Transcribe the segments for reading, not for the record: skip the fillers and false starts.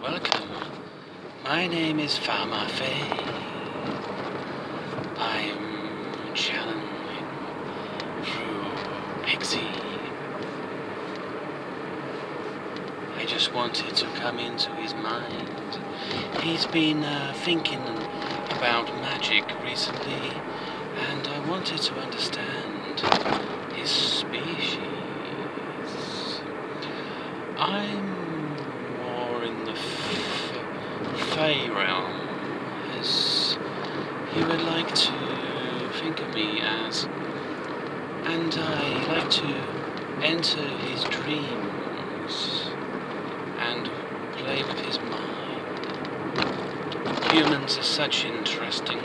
Welcome. My name is Farmer Fay. I'm channeling through Pixie. I just wanted to come into his mind. He's been thinking about magic recently, and I wanted to understand his species. I'm more in the Fey realm, as he would like to think of me as, and I like to enter his dreams and play with his mind. Humans are such interesting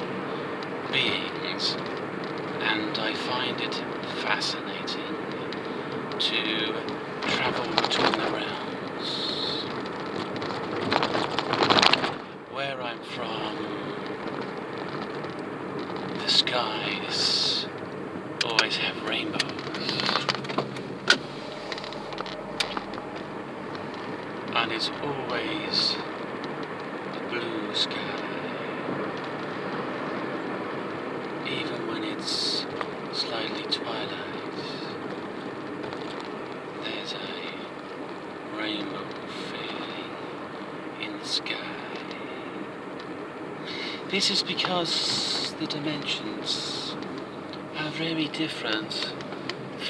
beings, and I find it fascinating to travel between the realms. Where I'm from, the skies always have rainbows, and it's always a blue sky, even when it's slightly twilight. There's a rainbow feeling in the sky. This is because the dimensions are very different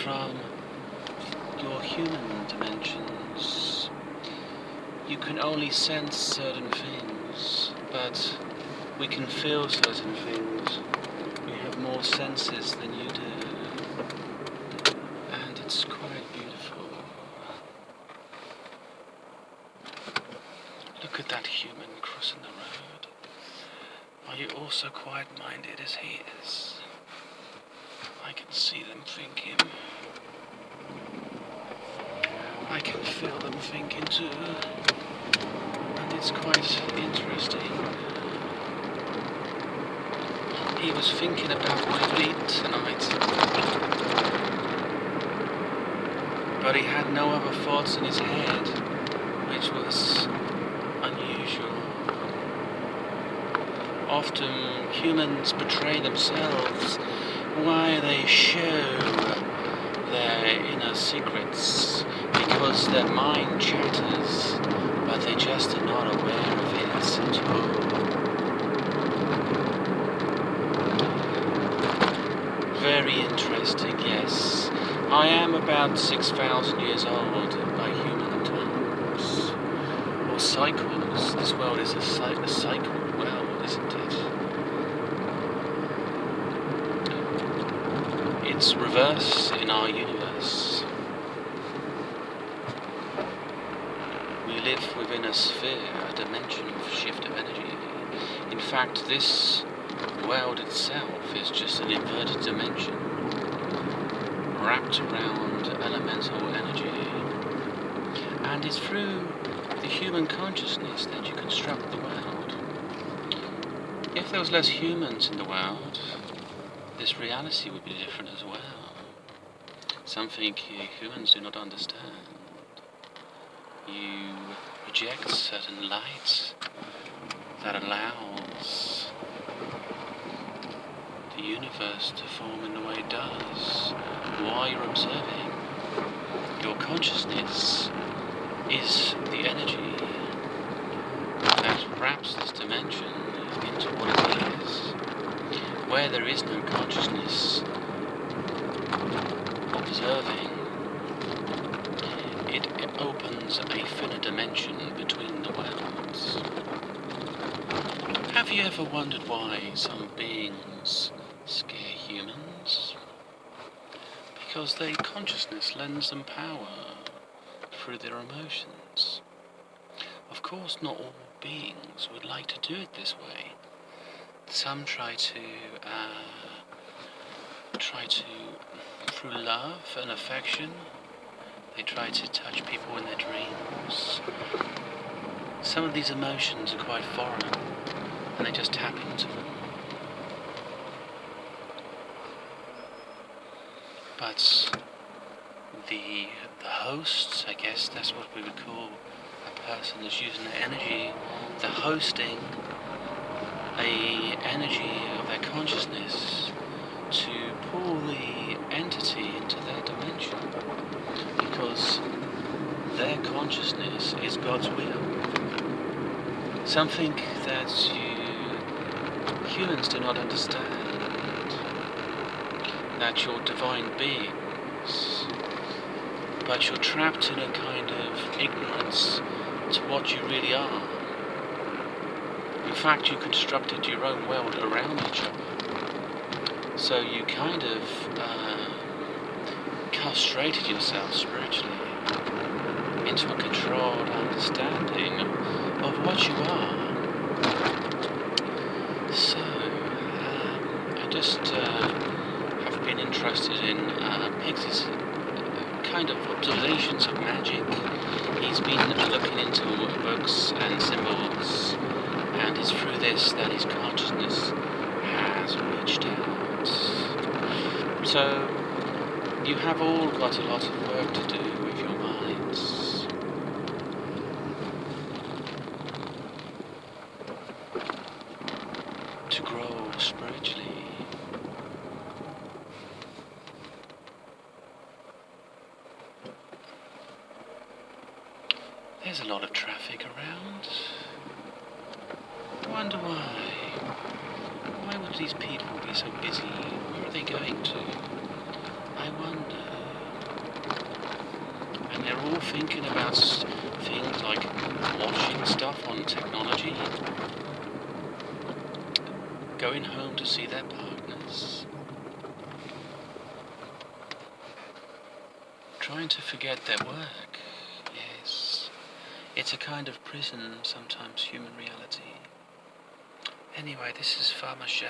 from your human dimensions. You can only sense certain things, but we can feel certain things. We have more senses than you do, and it's quite beautiful. Look at that human crossing the road. Are you also quite minded as he is? I can see them thinking. I can feel them thinking too. And it's quite interesting. He was thinking about what he'd eat tonight. But he had no other thoughts in his head, which was unusual. Often humans betray themselves while they show their inner secrets because their mind chatters, but they just are not aware of it at all. Very interesting, yes. I am about 6,000 years old by human terms. Or cycles. This world is a cycle world, isn't it? It's reverse in our universe. We live within a sphere, a dimension of shift of energy. In fact, this world itself is just an inverted dimension wrapped around elemental energy. And it's through the human consciousness that you construct the world. If there was less humans in the world, this reality would be different as well. Something humans do not understand. You project certain light that allows the universe to form in the way it does while you're observing. Your consciousness is the energy that wraps this dimension into what it is. Where there is no consciousness observing, it opens a thinner dimension between the worlds. Have you ever wondered why some beings scare humans? Because their consciousness lends them power through their emotions. Of course, not all beings would like to do it this way. Some try to, through love and affection, they try to touch people in their dreams. Some of these emotions are quite foreign, and they just tap into them. But the hosts, I guess that's what we would call person is using their energy, they're hosting a energy of their consciousness to pull the entity into their dimension, because their consciousness is God's will. Something that humans do not understand, that you're divine beings, but you're trapped in a kind of ignorance to what you really are. In fact, you constructed your own world around each other. So you kind of castrated yourself spiritually into a controlled understanding of what you are. So, I just have been interested in Piggsy's kind of observations of magic. He's been looking into books and symbols, and it's through this that his consciousness has reached out. So, you have all got a lot of work to do with your minds. To grow spiritually. There's a lot of traffic around. I wonder why. Why would these people be so busy? Where are they going to? I wonder. And they're all thinking about things like watching stuff on technology, going home to see their partners, trying to forget their work. Yes, it's a kind of prison, sometimes human reality. Anyway, this is Para-Mentis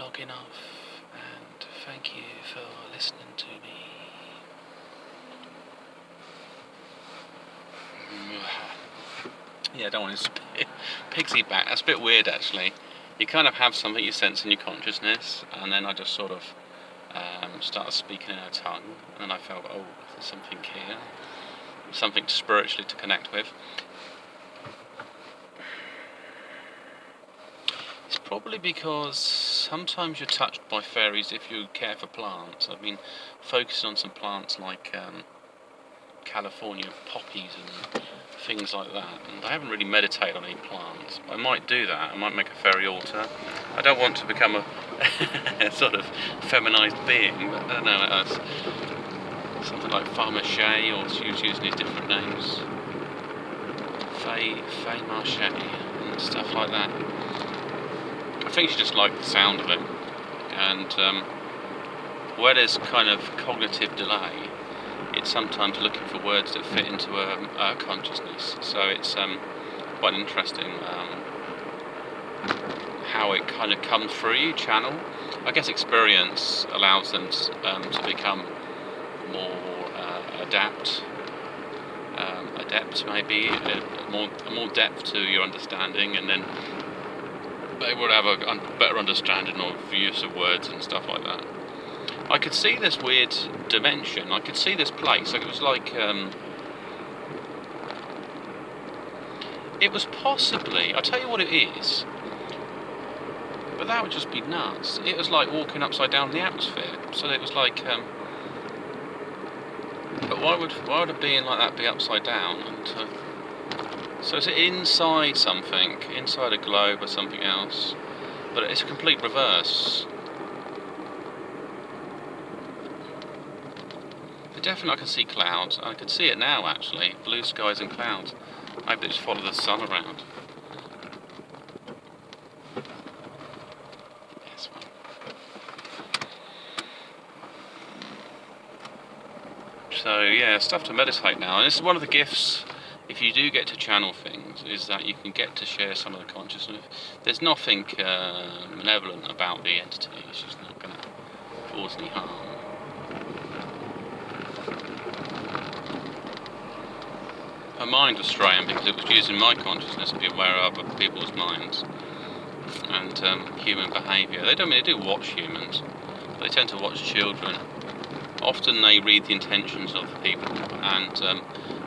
logging off, and thank you for listening to me. Yeah, I don't want to Piggsy back. That's a bit weird, actually. You kind of have something you sense in your consciousness, and then I just sort of started speaking in a tongue, and then I felt, oh, there's something here, something spiritually to connect with. It's probably because sometimes you're touched by fairies if you care for plants. I've been focusing on some plants like California poppies and things like that, and I haven't really meditated on any plants. I might do that. I might make a fairy altar. I don't want to become a sort of feminized being, but I don't know, it's something like Para-Mentis, or she was using these different names, Faye Marche and stuff like that. I think she just liked the sound of it, and where there's kind of cognitive delay, it's sometimes looking for words that fit into a consciousness. So it's quite interesting how it kind of comes through you, channel. I guess experience allows them to become more adept maybe, more depth to your understanding, and then they would have a better understanding of use of words and stuff like that. I could see this weird dimension. I could see this place. Like it was like it was possibly. I'll tell you what it is. But that would just be nuts. It was like walking upside down in the atmosphere. So it was like. But why would a being like that be upside down? And so it's inside something, inside a globe or something else. But it's a complete reverse. Definitely I can see clouds. I can see it now, actually. Blue skies and clouds. Maybe they just follow the sun around. Yes, one. So yeah, stuff to meditate now. And this is one of the gifts, if you do get to channel things, is that you can get to share some of the consciousness. There's nothing malevolent about the entity. It's just not going to cause any harm. Her mind was straying because it was using my consciousness to be aware of other people's minds and human behaviour. They do watch humans, but they tend to watch children. Often they read the intentions of the people, and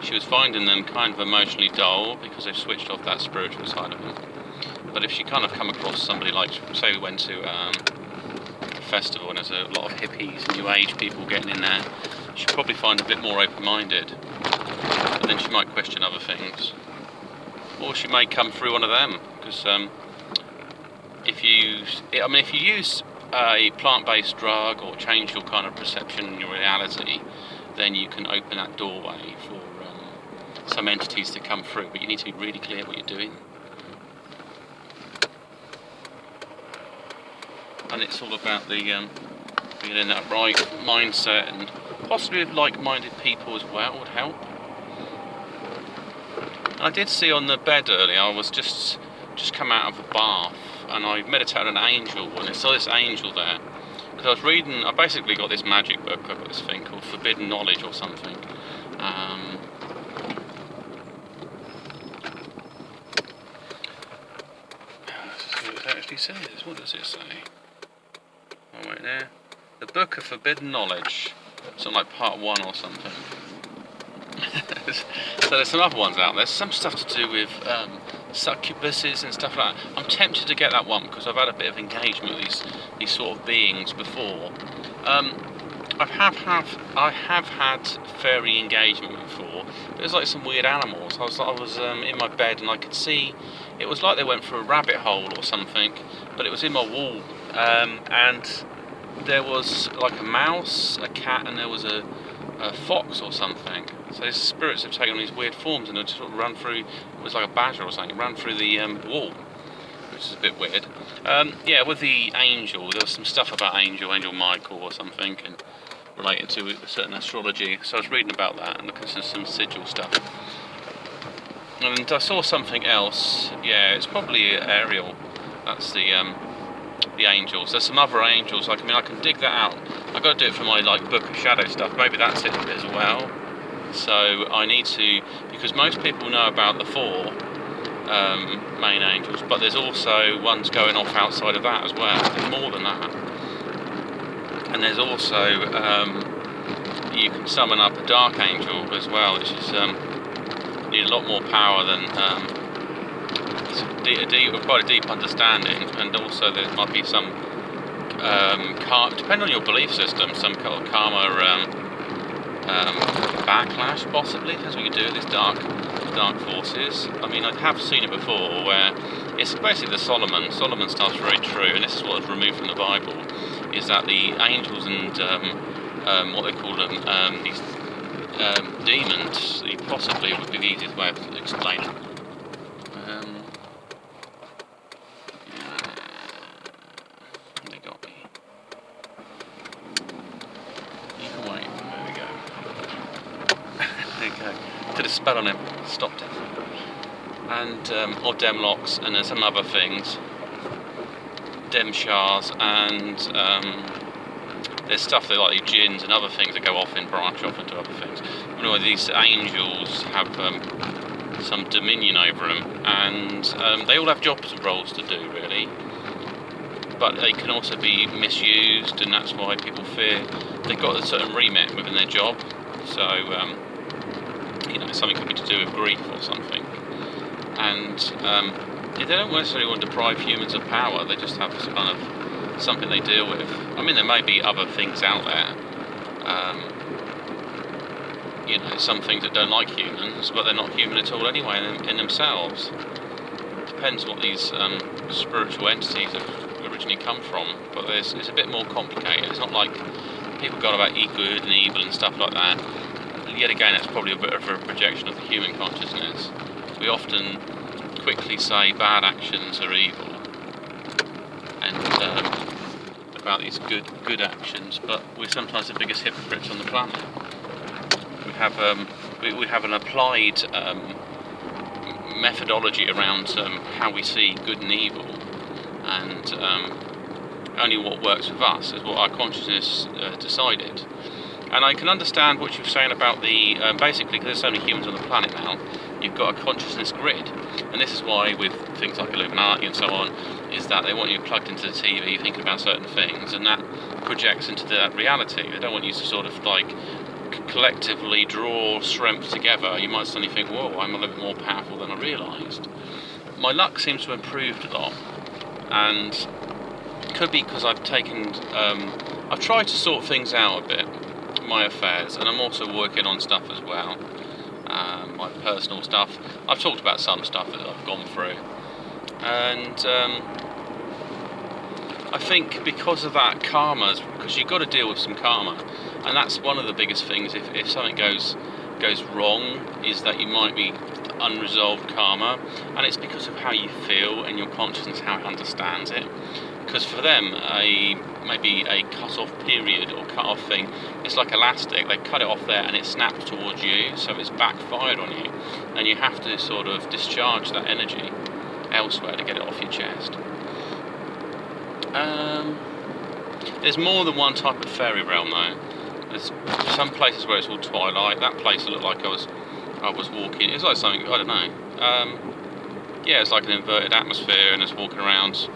she was finding them kind of emotionally dull because they've switched off that spiritual side of them. But if she kind of come across somebody like, say we went to a festival and there's a lot of hippies and new age people getting in there, she'd probably find a bit more open-minded. But then she might question other things. Or she may come through one of them, because if you use a plant-based drug or change your kind of perception and your reality, then you can open that doorway for some entities to come through, but you need to be really clear what you're doing. And it's all about the being in that right mindset, and possibly with like-minded people as well would help. And I did see on the bed earlier, I was just come out of a bath, and I meditated on an angel, and I saw this angel there. Because I was reading, I basically got this magic book, I've got this thing called Forbidden Knowledge or something. Let's see what it actually says. What does it say? Oh, wait there. The Book of Forbidden Knowledge. Something like part 1 or something. So there's some other ones out there. Some stuff to do with succubuses and stuff like that. I'm tempted to get that one because I've had a bit of engagement with these sort of beings before. I have had fairy engagement before. It was like some weird animals. I was in my bed and I could see. It was like they went through a rabbit hole or something, but it was in my wall, and there was like a mouse, a cat, and there was a fox or something. So these spirits have taken on these weird forms and they just sort of run through. It was like a badger or something. Ran through the wall, which is a bit weird. Yeah, with the angel, there was some stuff about Angel Michael or something, and related to certain astrology. So I was reading about that and looking at some sigil stuff. And I saw something else. Yeah, it's probably Ariel. That's the angels. There's some other angels. I can dig that out. I've got to do it for my Book of Shadow stuff. Maybe that's it as well. So I need to, because most people know about the 4 main angels, but there's also ones going off outside of that as well. There's more than that. And there's also you can summon up a dark angel as well, which is need a lot more power than quite a deep understanding, and also there might be some depending on your belief system, some kind of karma backlash possibly. That's what you do with these dark forces. I have seen it before where it's basically the Solomon stuff's very true, and this is what was removed from the Bible, is that the angels and what they call them, these demons, possibly would be the easiest way of explaining. They got me. You can wait. There we go. There you go. Did a spell on him. Stopped him. And or Demlocks, and there's some other things. Demshars, and there's stuff that like jinns and other things that go off and branch off into other things. Anyway, these angels have some dominion over them, and they all have jobs and roles to do, really. But they can also be misused, and that's why people fear they've got a certain remit within their job. So, something could be to do with grief or something. And they don't necessarily want to deprive humans of power. They just have this kind of something they deal with. There may be other things out there. Some things that don't like humans, but they're not human at all anyway in themselves. Depends what these spiritual entities have originally come from, but it's a bit more complicated. It's not like people go on about good and evil and stuff like that. Yet again, it's probably a bit of a projection of the human consciousness. We often quickly say bad actions are evil, and about these good actions, but we're sometimes the biggest hypocrites on the planet. We have an applied methodology around how we see good and evil, and only what works with us is what our consciousness decided. And I can understand what you're saying about the basically, because there's so many humans on the planet now, you've got a consciousness grid, and this is why with things like Illuminati and so on, is that they want you plugged into the TV thinking about certain things, and that projects into that reality. They don't want you to sort of collectively draw strength together, you might suddenly think, whoa, I'm a little bit more powerful than I realised. My luck seems to have improved a lot, and it could be because I've tried to sort things out a bit, my affairs, and I'm also working on stuff as well, my personal stuff. I've talked about some stuff that I've gone through, and I think because of that, because you've got to deal with some karma, and that's one of the biggest things. If something goes wrong, is that you might be unresolved karma, and it's because of how you feel and your consciousness, how it understands it. Because for them, maybe a cut-off period or cut-off thing, it's like elastic. They cut it off there and it snaps towards you, so it's backfired on you, and you have to sort of discharge that energy elsewhere to get it off your chest. There's more than one type of fairy realm though. There's some places where it's all twilight. That place looked like I was walking. It's like something, I don't know. Yeah, it's like an inverted atmosphere, and it's walking around.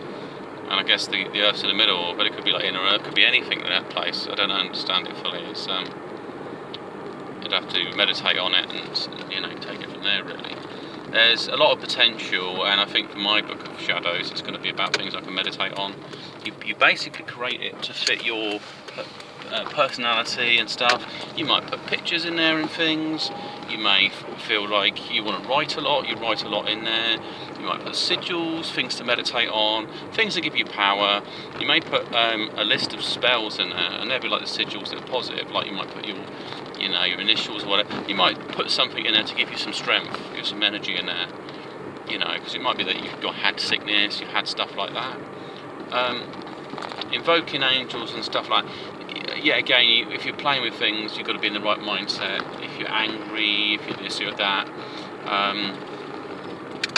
And I guess the Earth's in the middle, but it could be like inner Earth, could be anything in that place. I don't understand it fully. It's you'd have to meditate on it and take it from there really. There's a lot of potential, and I think for my book of shadows, it's going to be about things I can meditate on. You basically create it to fit your personality and stuff. You might put pictures in there and things. You may feel like you want to write a lot. You write a lot in there. You might put sigils, things to meditate on, things that give you power. You may put a list of spells in there, and they'll be like the sigils that are positive. Like you might put your initials or whatever. You might put something in there to give you some strength, give some energy in there. Because it might be that you've had sickness, you've had stuff like that. Invoking angels and stuff like that. Yeah, again, if you're playing with things, you've got to be in the right mindset. If you're angry, if you're this or that,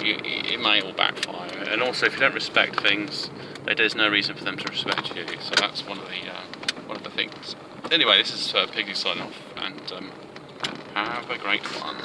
it may all backfire. And also, if you don't respect things, there's no reason for them to respect you. So that's one of the things. Anyway, this is Piggy signing off, and have a great one.